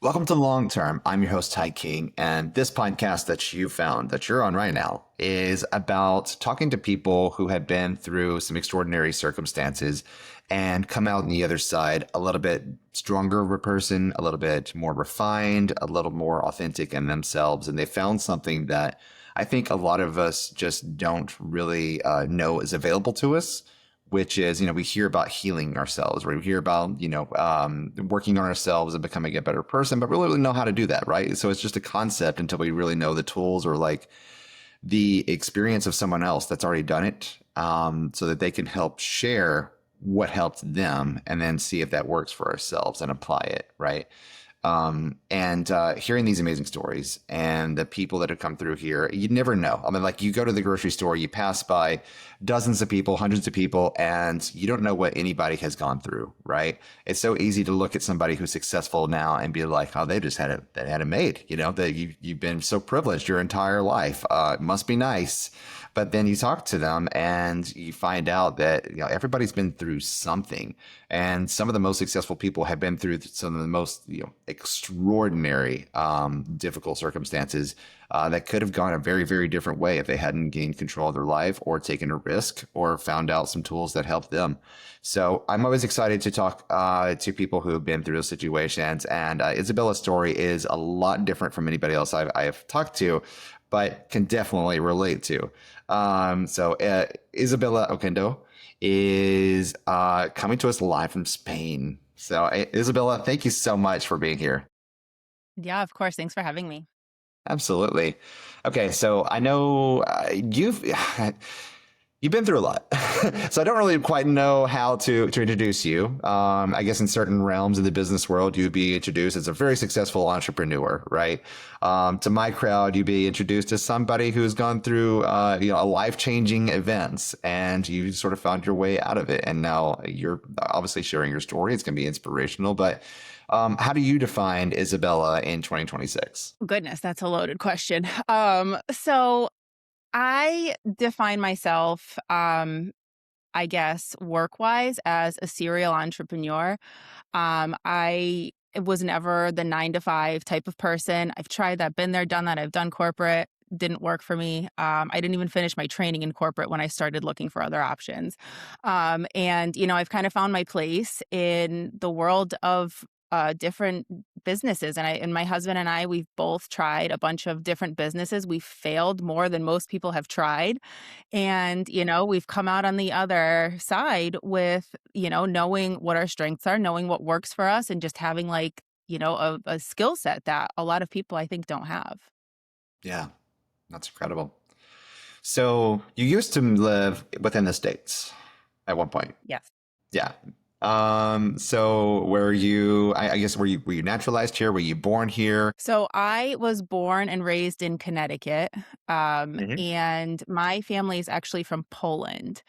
Welcome to Longterm. I'm your host, Ty King, and this podcast that you found that you're on right now is about talking to people who have been through some extraordinary circumstances and come out on the other side a little bit stronger of a person, a little bit more refined, a little more authentic in themselves. And they found something that I think a lot of us just don't really know is available to us, which is, we hear about healing ourselves, right? We hear about, working on ourselves and becoming a better person, but really know how to do that, right? So it's just a concept until we really know the tools or like the experience of someone else that's already done it, so that they can help share what helped them and then see if that works for ourselves and apply it, right? And hearing these amazing stories and the people that have come through here, you never know. I mean, like you go to the grocery store, you pass by dozens of people, hundreds of people, and you don't know what anybody has gone through, right? It's so easy to look at somebody who's successful now and be like, oh, they had it made, that you've been so privileged your entire life. It must be nice. But then you talk to them and you find out that everybody's been through something, and some of the most successful people have been through some of the most extraordinary, difficult circumstances that could have gone a very, very different way if they hadn't gained control of their life or taken a risk or found out some tools that helped them. So I'm always excited to talk to people who have been through those situations. And Izabela's story is a lot different from anybody else I've talked to, but can definitely relate to. So Izabela Oquendo is coming to us live from Spain. So Izabela, thank you so much for being here. Yeah, of course. Thanks for having me. Absolutely. Okay, so I know you've been through a lot, so I don't really quite know how to introduce you. I guess in certain realms of the business world, you'd be introduced as a very successful entrepreneur, right? To my crowd, you'd be introduced as somebody who's gone through a life-changing events, and you sort of found your way out of it. And now you're obviously sharing your story. It's going to be inspirational, but how do you define Izabela in 2026? Goodness, that's a loaded question. So I define myself, I guess, work-wise as a serial entrepreneur. I was never the 9 to 5 type of person. I've tried that, been there, done that. I've done corporate. Didn't work for me. I didn't even finish my training in corporate when I started looking for other options. And I've kind of found my place in the world of different businesses. And my husband and I, we've both tried a bunch of different businesses. We've failed more than most people have tried. And we've come out on the other side with, knowing what our strengths are, knowing what works for us, and just having a skill set that a lot of people I think don't have. Yeah, that's incredible. So you used to live within the States at one point. Yes. Yeah. So were you, I guess, were you naturalized here? Were you born here? So I was born and raised in Connecticut, Hmm. and my family is actually from Poland.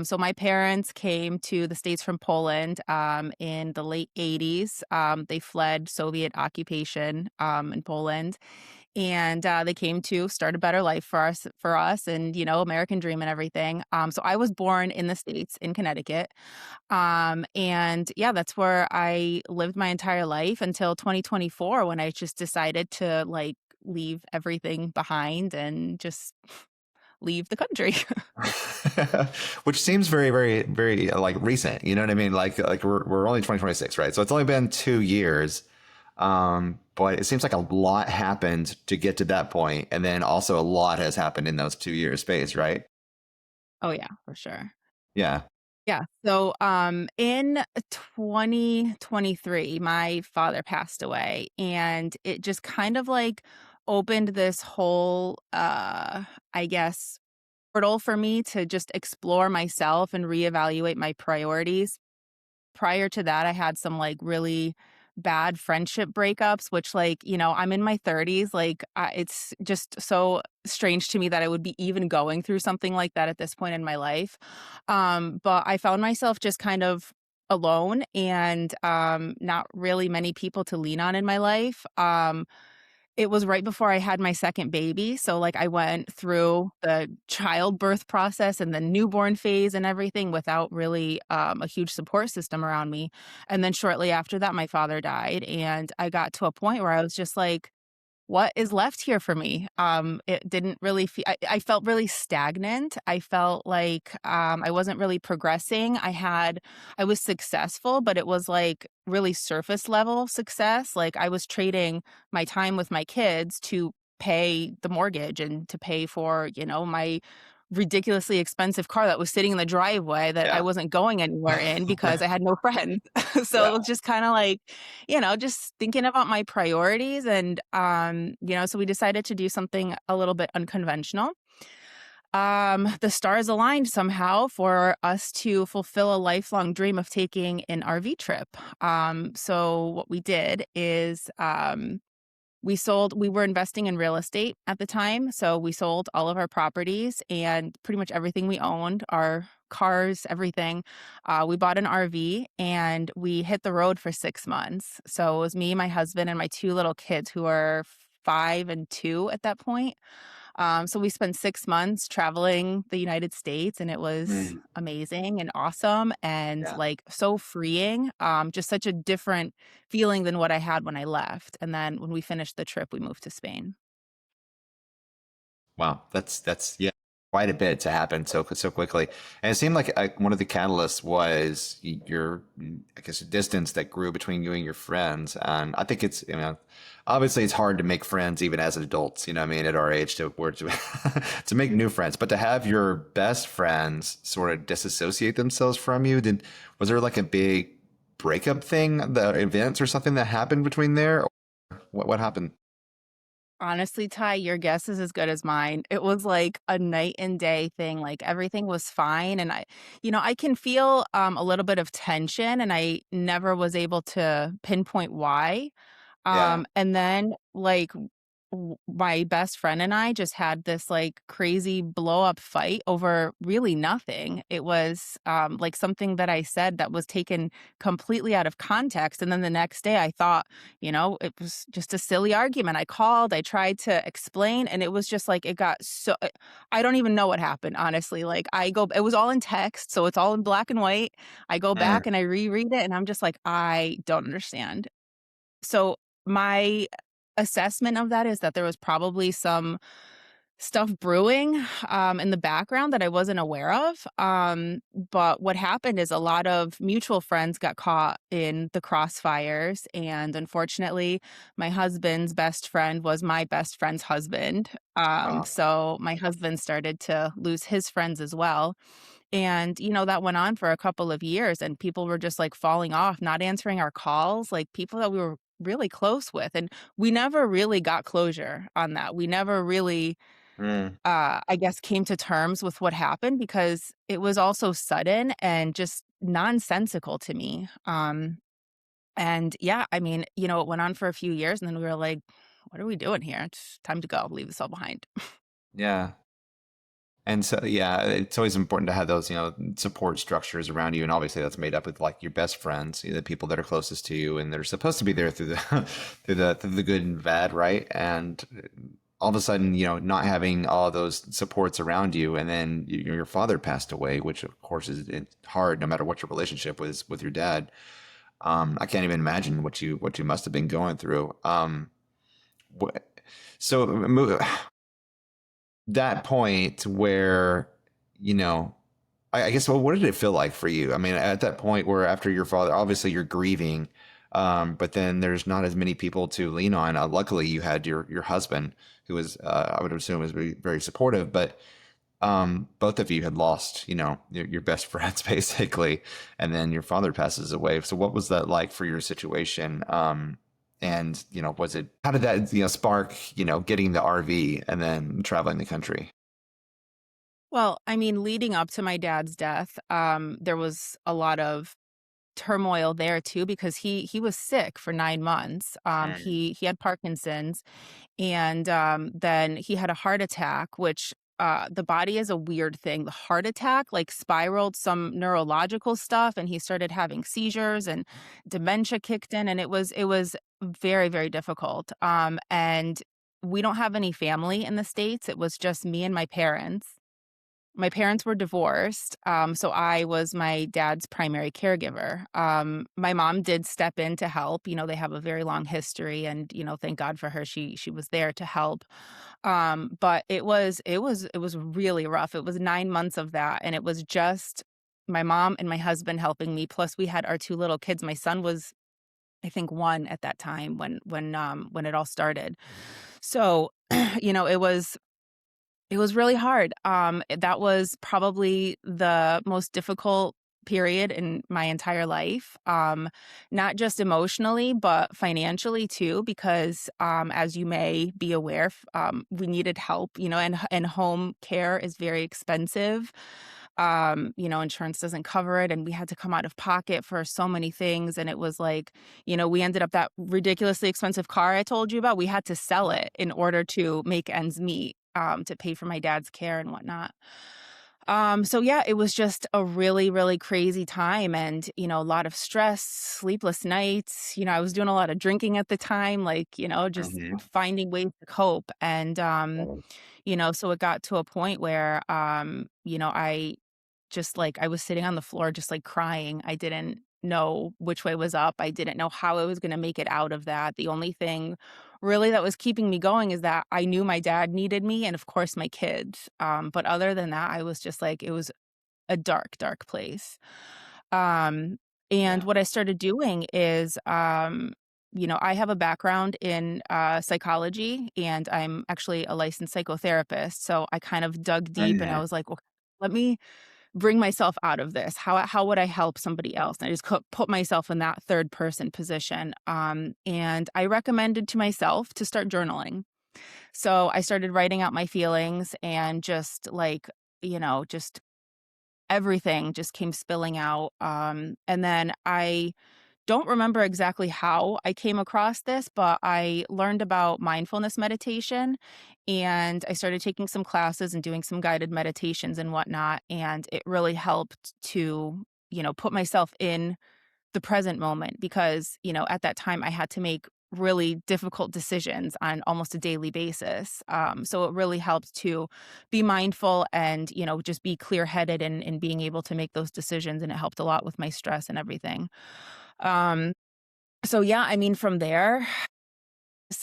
So my parents came to the States from Poland in the late 80s. They fled Soviet occupation in Poland, and they came to start a better life for us, and American dream and everything. So I was born in the States in Connecticut. And yeah, that's where I lived my entire life until 2024 when I just decided to leave everything behind and just leave the country. Which seems very, very, very like recent. You know what I mean? Like we're only 2026, right? So it's only been 2 years. But it seems like a lot happened to get to that point, and then also a lot has happened in those 2 years space, right? Oh yeah, for sure. Yeah. Yeah. So in 2023, my father passed away, and it just kind of opened this whole I guess portal for me to just explore myself and reevaluate my priorities. Prior to that, I had some really bad friendship breakups, which I'm in my 30s. It's just so strange to me that I would be even going through something like that at this point in my life. But I found myself just kind of alone and not really many people to lean on in my life. It was right before I had my second baby, so, like, I went through the childbirth process and the newborn phase and everything without really, a huge support system around me, and then shortly after that, my father died, and I got to a point where I was just like, what is left here for me? It didn't really I felt really stagnant. I felt like, I wasn't really progressing. I was successful, but it was, like, really surface level success. Like, I was trading my time with my kids to pay the mortgage and to pay for, my ridiculously expensive car that was sitting in the driveway that I Yeah. wasn't going anywhere in because I had no friends. So, Yeah. it was just kinda like, just thinking about my priorities and, so we decided to do something a little bit unconventional. The stars aligned somehow for us to fulfill a lifelong dream of taking an RV trip. So what we did is, we were investing in real estate at the time, so we sold all of our properties and pretty much everything we owned, our cars, everything. We bought an RV and we hit the road for 6 months. So it was me, my husband, and my 2 little kids who are 5 and 2 at that point. So we spent 6 months traveling the United States, and it was Mm, amazing and awesome and, yeah. like, so freeing, just such a different feeling than what I had when I left, and then when we finished the trip, we moved to Spain. Wow, that's yeah, quite a bit to happen so quickly. And it seemed like one of the catalysts was your, I guess, distance that grew between you and your friends. And I think it's, obviously it's hard to make friends even as adults. I mean, at our age to to make new friends, but to have your best friends sort of disassociate themselves from you, was there like a big breakup thing, the events or something that happened between there? Or what happened? Honestly, Ty, your guess is as good as mine. It was like a night and day thing, like, everything was fine, and I can feel, a little bit of tension, and I never was able to pinpoint why. Yeah. And then, like, my best friend and I just had this, like, crazy blow up fight over really nothing. It was, like, something that I said that was taken completely out of context, and then the next day I thought, it was just a silly argument. I called, I tried to explain, and it was just like it got so I don't even know what happened, honestly. Like, it was all in text, so it's all in black and white. I go Mm, back and I reread it, and I'm just like, "I don't understand." So my assessment of that is that there was probably some stuff brewing in the background that I wasn't aware of. But what happened is a lot of mutual friends got caught in the crossfires. And unfortunately, my husband's best friend was my best friend's husband. wow. So my husband started to lose his friends as well. And, that went on for a couple of years, and people were just, like, falling off, not answering our calls, like, people that we were really close with, and we never really got closure on that. We never really, Mm. I guess, came to terms with what happened because it was all so sudden and just nonsensical to me. And yeah, I mean, it went on for a few years, and then we were like, "What are we doing here? It's time to go, leave this all behind." Yeah. And so, yeah, it's always important to have those, support structures around you. And obviously that's made up with like your best friends, the people that are closest to you, and they're supposed to be there through the, through the good and bad. Right. And all of a sudden, not having all those supports around you. And then your father passed away, which of course is it's hard no matter what your relationship was with your dad. I can't even imagine what you must have been going through. Wh- so that point where, you know, I guess, well, what did it feel like for you? I mean, at that point where after your father, obviously you're grieving, but then there's not as many people to lean on. Luckily, you had your husband, who was, I would assume, was very, very supportive. But both of you had lost, your best friends basically, and then your father passes away. So, what was that like for your situation? And was it how did that spark getting the RV and then traveling the country? Well, I mean, leading up to my dad's death, there was a lot of turmoil there too because he was sick for 9 months. Mm. He had Parkinson's, and then he had a heart attack, which the body is a weird thing. The heart attack like spiraled some neurological stuff, and he started having seizures, and dementia kicked in, and it was very, very difficult. And we don't have any family in the States. It was just me and my parents. My parents were divorced, so I was my dad's primary caregiver. My mom did step in to help. They have a very long history, and thank God for her. She was there to help. But it was really rough. It was 9 months of that, and it was just my mom and my husband helping me. Plus, we had our two little kids. My son was, I think, one at that time when it all started. So, it was really hard. That was probably the most difficult period in my entire life, not just emotionally, but financially too, because as you may be aware, we needed help, and home care is very expensive. Insurance doesn't cover it, and we had to come out of pocket for so many things. And it was like, we ended up that ridiculously expensive car I told you about. We had to sell it in order to make ends meet, to pay for my dad's care and whatnot. So yeah, it was just a really, really crazy time, and a lot of stress, sleepless nights. I was doing a lot of drinking at the time, like, just Hmm. finding ways to cope. And so it got to a point where I just like I was sitting on the floor just like crying. I didn't know which way was up. I didn't know how I was going to make it out of that. The only thing really that was keeping me going is that I knew my dad needed me, and of course my kids. But other than that, I was just like, it was a dark, dark place. Um, and Yeah. what I started doing is, I have a background in psychology, and I'm actually a licensed psychotherapist. So I kind of dug deep, and I Okay. was like, okay, let me bring myself out of this. How would I help somebody else? And I just put myself in that third person position. And I recommended to myself to start journaling. So I started writing out my feelings, and just like, just everything just came spilling out. And then I don't remember exactly how I came across this, but I learned about mindfulness meditation, and I started taking some classes and doing some guided meditations and whatnot. And it really helped to, put myself in the present moment, because, at that time I had to make really difficult decisions on almost a daily basis. So it really helped to be mindful and, just be clear headed in being able to make those decisions. And it helped a lot with my stress and everything. Um, so yeah, I mean, from there,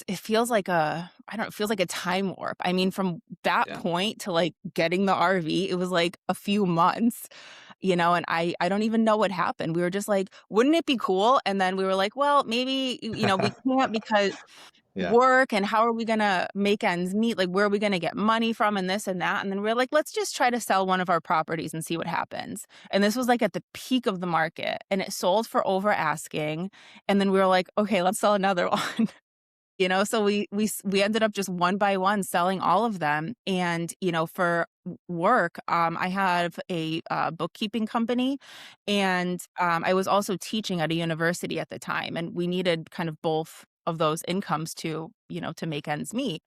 it feels like I don't know, it feels like a time warp. I mean, from that Yeah. point to like getting the RV, it was like a few months, and I don't even know what happened. We were just like, wouldn't it be cool? And then we were like, well, maybe, we can't because Yeah. work, and how are we gonna make ends meet? Like, where are we gonna get money from, and this and that? And then we're like, let's just try to sell one of our properties and see what happens. And this was like at the peak of the market, and it sold for over asking. And then we were like, okay, let's sell another one. So we ended up just one by one selling all of them. And for work, I have a bookkeeping company, and I was also teaching at a university at the time, and we needed kind of both of those incomes to make ends meet.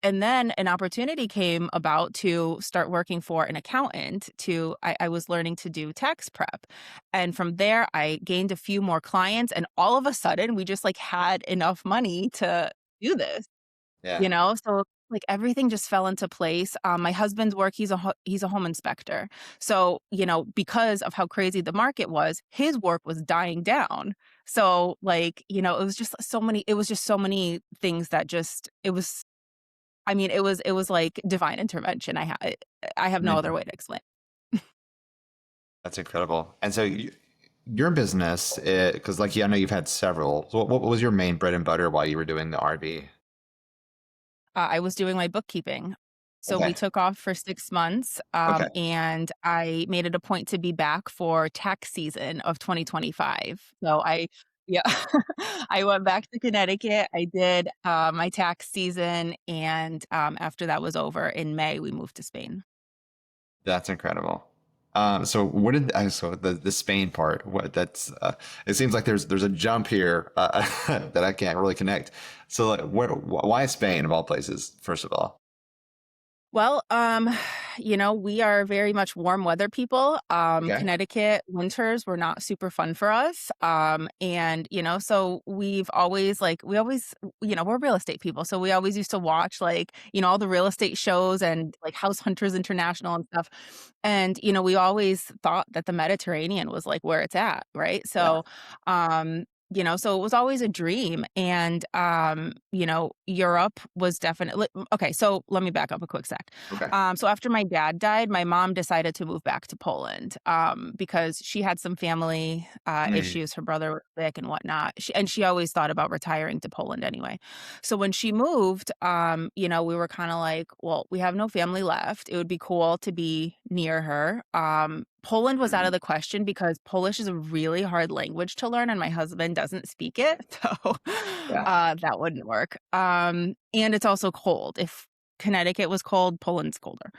And then an opportunity came about to start working for an accountant. I was learning to do tax prep. And from there, I gained a few more clients. And all of a sudden, we just like had enough money to do this, Yeah. So like everything just fell into place. My husband's work, he's a home inspector. So, because of how crazy the market was, his work was dying down. So like, it was just so many things that just, it was I mean, it was like divine intervention. I have no other Mhm. way to explain. That's incredible. And so your business, because like I know you've had several. So what was your main bread and butter while you were doing the RV? I was doing my bookkeeping. So we Okay. took off for 6 months, Okay. and I made it a point to be back for tax season of 2025. So yeah, I went back to Connecticut. I did, my tax season, and, after that was over in May, we moved to Spain. That's incredible. So what did so the Spain part? What that's it seems like there's a jump here that I can't really connect. So like, why Spain of all places? First of all. Well, we are very much warm weather people. Okay. Connecticut winters were not super fun for us. And so we always, we're real estate people. So we always used to watch like, all the real estate shows and like House Hunters International and stuff. And, we always thought that the Mediterranean was like where it's at, right? Yeah. So it was always a dream. And, Europe was definitely okay. So let me back up a quick sec. Okay. So after my dad died, my mom decided to move back to Poland because she had some family Mm, issues. Her brother was sick and whatnot. She always thought about retiring to Poland anyway. So when she moved, we were kind of like, well, we have no family left. It would be cool to be near her. Poland was out of mm, the question because Polish is a really hard language to learn, and my husband doesn't speak it, so yeah. that wouldn't work. And it's also cold. If Connecticut was cold, Poland's colder.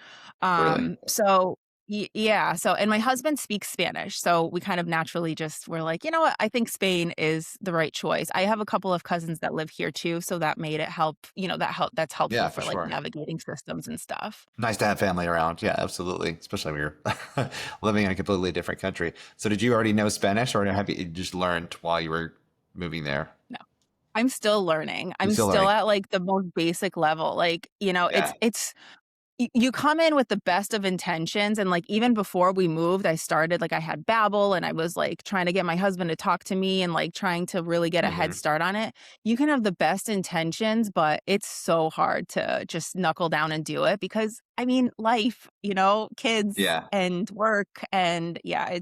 Really. So yeah. So, and my husband speaks Spanish, so we kind of naturally just were like, you know what? I think Spain is the right choice. I have a couple of cousins that live here too, so that made it help. That's helpful Yeah, for for like sure. navigating systems and stuff. Nice to have family around. Yeah, absolutely. Especially when you're living in a completely different country. So did you already know Spanish or have you just learned while you were moving there? No. I'm still learning. You're I'm still still learning. at like the most basic level. Like, Yeah. you come in with the best of intentions. And like, even before we moved, I started, like, I had Babbel and I was like trying to get my husband to talk to me and like trying to really get a head Hmm. start on it. You can have the best intentions, but it's so hard to just knuckle down and do it because I mean, life, kids Yeah. and work. And yeah,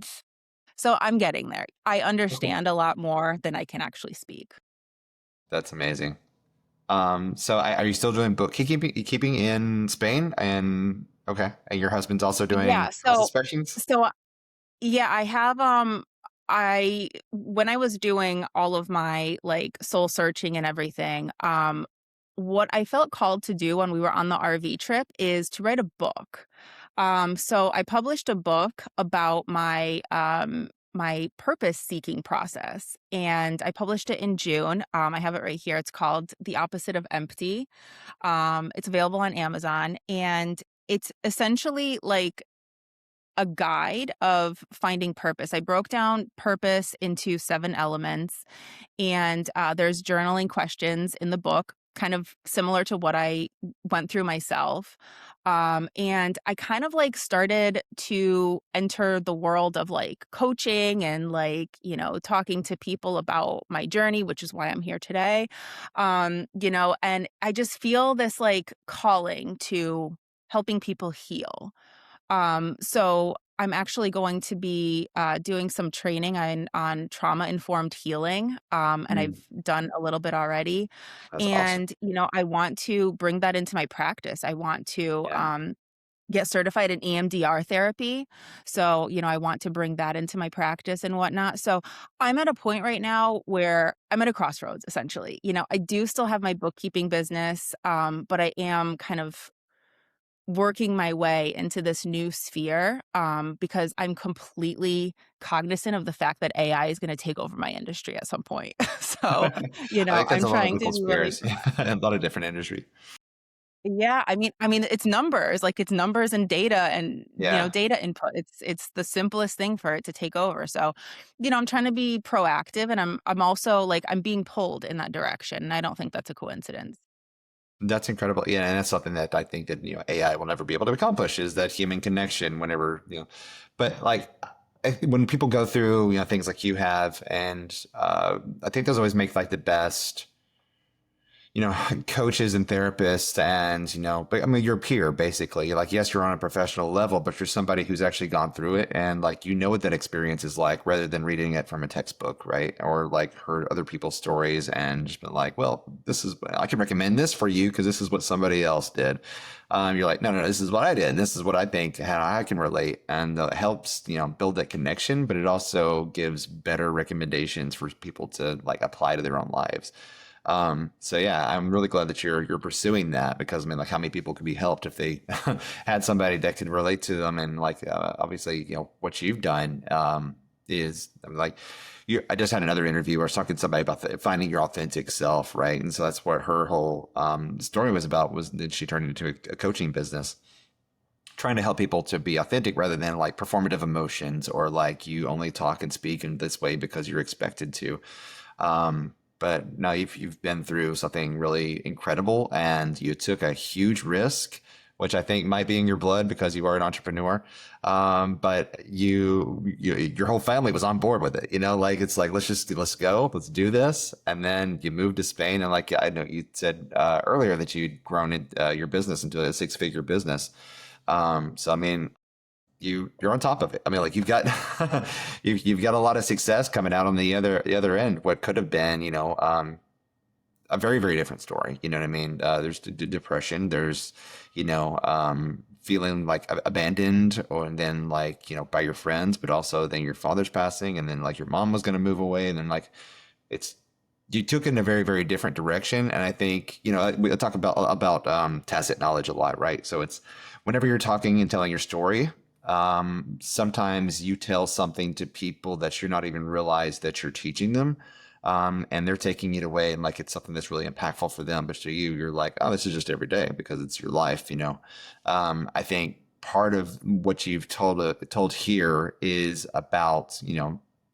so I'm getting there. I Okay. understand a lot more than I can actually speak. That's amazing. So are you still doing bookkeeping in Spain? And okay. And your husband's also doing Yeah, house so inspections? so yeah, I have I when I was doing all of my like soul searching and everything, what I felt called to do when we were on the RV trip is to write a book. So I published a book about my purpose seeking process and I published it in June. I have it right here. It's called The Opposite of Empty. It's available on Amazon and it's essentially like a guide of finding purpose. I broke down purpose into 7 elements, and there's journaling questions in the book, kind of similar to what I went through myself. And I kind of like started to enter the world of like coaching and like, talking to people about my journey, which is why I'm here today. And I just feel this like calling to helping people heal. So I'm actually going to be doing some training on trauma informed healing, and Mm, I've done a little bit already. that's awesome. And I want to bring that into my practice. I want to Yeah. get certified in EMDR therapy. So I want to bring that into my practice and whatnot. So I'm at a point right now where I'm at a crossroads. Essentially, I do still have my bookkeeping business, but I am kind of working my way into this new sphere because I'm completely cognizant of the fact that AI is going to take over my industry at some point. So, I think that's I'm a lot of trying to people's be really fears. In a lot of different industry. yeah, I mean it's numbers, like it's numbers and data and Yeah. data input. It's the simplest thing for it to take over. So, I'm trying to be proactive and I'm also like I'm being pulled in that direction. And I don't think that's a coincidence. That's incredible. Yeah, and that's something that I think that AI will never be able to accomplish is that human connection. Whenever but like when people go through things like you have, and I think those always make like the best coaches and therapists and, but I mean, you're a peer basically. Like, yes, you're on a professional level, but you're somebody who's actually gone through it and like, what that experience is like rather than reading it from a textbook, right? Or like heard other people's stories and just been like, well, I can recommend this for you because this is what somebody else did. You're like, no, no, this is what I did. This is what I think, how I can relate. And it helps, build that connection, but it also gives better recommendations for people to like apply to their own lives. So yeah, I'm really glad that you're pursuing that because I mean, like, how many people could be helped if they had somebody that could relate to them and like, obviously, what you've done. is, I mean, like, I just had another interview where I was talking to somebody about finding your authentic self, right? And so that's what her whole story was about, was that she turned into a coaching business, trying to help people to be authentic rather than like performative emotions, or like you only talk and speak in this way because you're expected to. But now you've been through something really incredible, and you took a huge risk, which I think might be in your blood because you are an entrepreneur. But your whole family was on board with it. You know, like it's like let's go, let's do this, and then you moved to Spain, and like I know you said earlier that you'd grown your business into a six-figure business. So I mean, you're on top of it. I mean, like you've got you've got a lot of success coming out on the other end. What could have been, a very very different story. You know what I mean? There's depression. There's, feeling like abandoned, or and then like by your friends, but also then your father's passing, and then like your mom was going to move away, and then like it's you took it in a very very different direction. And I think we talk about tacit knowledge a lot, right? So it's whenever you're talking and telling your story, sometimes you tell something to people that you're not even realize that you're teaching them. And they're taking it away and like it's something that's really impactful for them. But to you, you're like, oh, this is just every day because it's your life. I think part of what you've told here is about,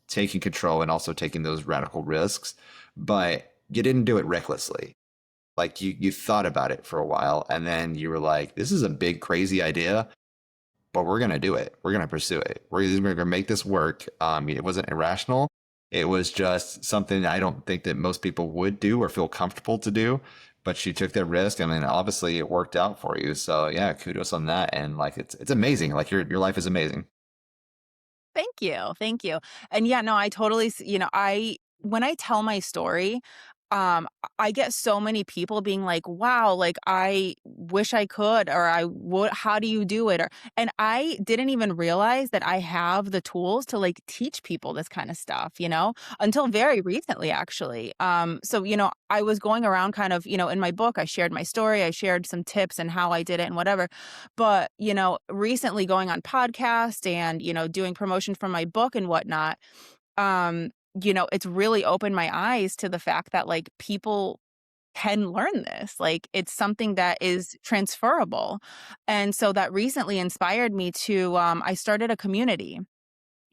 taking control and also taking those radical risks, but you didn't do it recklessly. Like you thought about it for a while, and then you were like, this is a big, crazy idea, but we're going to do it. We're going to pursue it. We're going to make this work. It wasn't irrational. It was just something I don't think that most people would do or feel comfortable to do. But she took that risk. I mean, obviously it worked out for you. So yeah, kudos on that. And like, it's amazing. Like your life is amazing. Thank you, thank you. And yeah, no, I totally I when I tell my story, I get so many people being like, "Wow, like, I wish I could," or "I would how do you do it?" And I didn't even realize that I have the tools to, like, teach people this kinda stuff, until very recently, actually. So, I was going around kind of, in my book, I shared my story, I shared some tips and how I did it and whatever. But, recently going on podcast and, doing promotion for my book and whatnot, it's really opened my eyes to the fact that like people can learn this. Like it's something that is transferable. And so that recently inspired me to I started a community.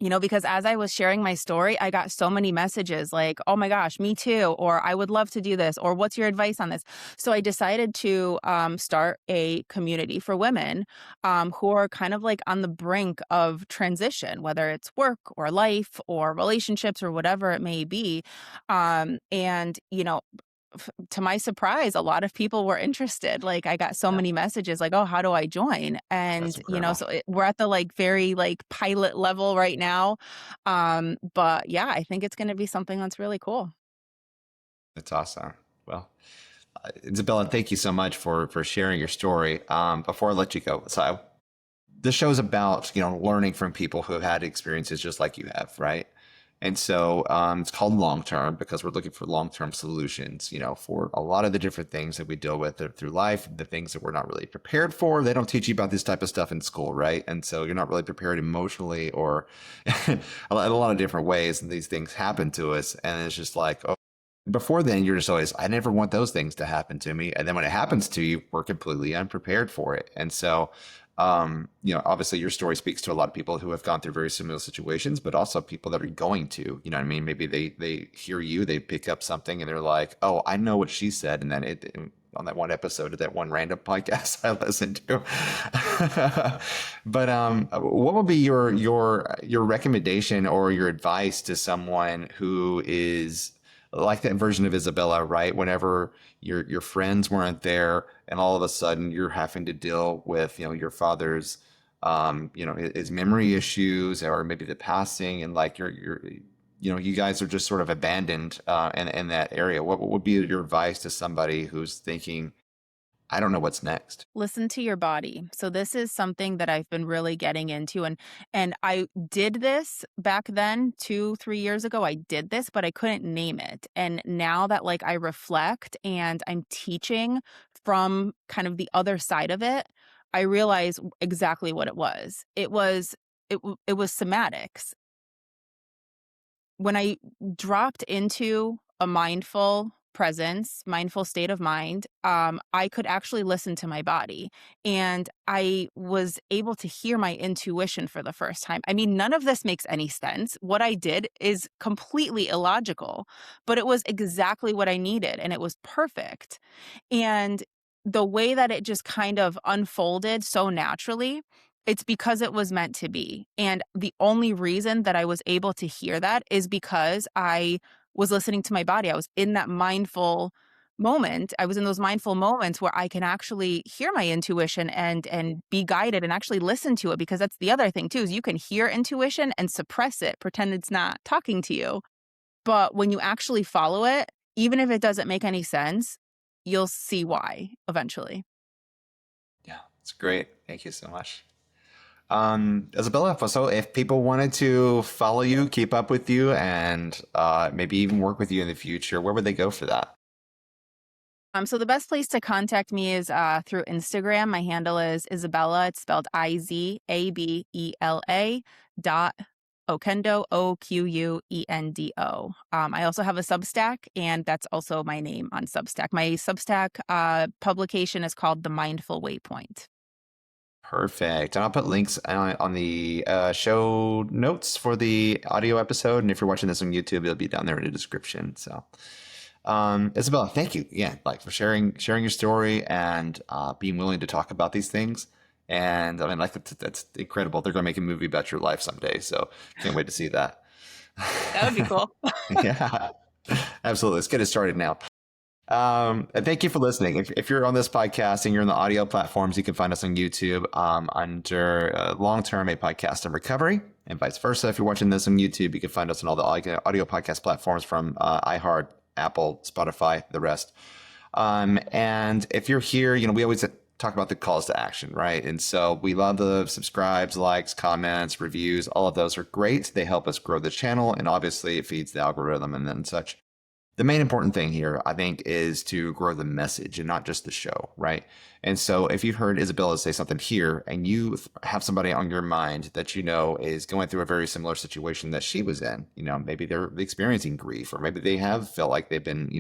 Because as I was sharing my story, I got so many messages like, "Oh my gosh, me too," or "I would love to do this," or "What's your advice on this?" So I decided to start a community for women who are kind of like on the brink of transition, whether it's work or life or relationships or whatever it may be. And to my surprise, a lot of people were interested. Like I got so Yeah, many messages like, "Oh, how do I join?" that's And, incredible. so we're at the like very like pilot level right now. But yeah, I think it's going to be something that's really cool. That's awesome. Well, Isabella, thank you so much for sharing your story. Before I let you go, this show's about learning from people who have had experiences just like you have, right? And so it's called Long-Term because we're looking for long-term solutions, for a lot of the different things that we deal with through life, the things that we're not really prepared for. They don't teach you about this type of stuff in school, right? And so you're not really prepared emotionally or a lot of different ways, and these things happen to us. And it's just like, oh, before then, you're just always, I never want those things to happen to me. And then when it happens to you, we're completely unprepared for it. And so, obviously your story speaks to a lot of people who have gone through very similar situations, but also people that are going to, you know what I mean? Maybe they hear you, they pick up something and they're like, oh, I know what she said. And then on that one episode of that one random podcast I listened to. But what would be your recommendation or your advice to someone who is like that version of Isabella, right? Whenever your friends weren't there, and all of a sudden you're having to deal with your father's his memory issues, or maybe the passing, and like you guys are just sort of abandoned in that area. What would be your advice to somebody who's thinking, I don't know what's next? Listen to your body. So this is something that I've been really getting into, and I did this back then 2, 3 years ago. I did this, but I couldn't name it. And now that like I reflect and I'm teaching from kind of the other side of it, I realize exactly what it was. It was somatics. when I dropped into a mindful presence, mindful state of mind, I could actually listen to my body. And I was able to hear my intuition for the first time. I mean, none of this makes any sense. What I did is completely illogical, but it was exactly what I needed and it was perfect. And the way that it just kind of unfolded so naturally, it's because it was meant to be. And the only reason that I was able to hear that is because I was listening to my body. I was in that mindful moment. I was in those mindful moments where I can actually hear my intuition and be guided and actually listen to it, because that's the other thing too, is you can hear intuition and suppress it, pretend it's not talking to you. But when you actually follow it, even if it doesn't make any sense, you'll see why eventually. Yeah, it's great. Thank you so much. Isabella, so if people wanted to follow you, keep up with you, and maybe even work with you in the future, where would they go for that? So the best place to contact me is through Instagram. My handle is Izabela. It's spelled Izabela dot Oquendo, Oquendo. I also have a Substack, and that's also my name on Substack. My Substack publication is called The Mindful Waypoint. Perfect. And I'll put links on the show notes for the audio episode. And if you're watching this on YouTube, it'll be down there in the description. So, Isabella, thank you again, like for sharing your story and being willing to talk about these things. And I mean, like that's incredible. They're going to make a movie about your life someday. So can't wait to see that. That would be cool. Yeah, absolutely. Let's get it started now. And thank you for listening. If you're on this podcast and you're in the audio platforms, you can find us on YouTube under Longterm, a podcast in recovery, and vice versa. If you're watching this on YouTube, you can find us on all the audio podcast platforms from iHeart, Apple, Spotify, the rest. And if you're here, we always talk about the calls to action, right? And so we love the subscribes, likes, comments, reviews. All of those are great. They help us grow the channel, and obviously it feeds the algorithm and then such. The main important thing here, I think, is to grow the message and not just the show, right? And so if you've heard Isabella say something here and you have somebody on your mind that you know is going through a very similar situation that she was in, maybe they're experiencing grief, or maybe they have felt like they've been,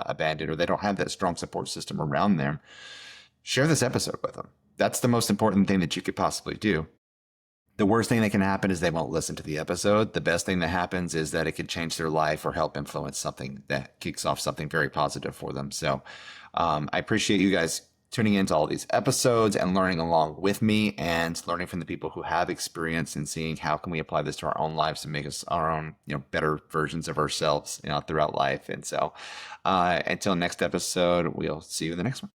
abandoned, or they don't have that strong support system around them, share this episode with them. That's the most important thing that you could possibly do. The worst thing that can happen is they won't listen to the episode. The best thing that happens is that it could change their life or help influence something that kicks off something very positive for them. So I appreciate you guys tuning into all these episodes and learning along with me and learning from the people who have experience and seeing how can we apply this to our own lives to make us our own, better versions of ourselves, throughout life. And so until next episode, we'll see you in the next one.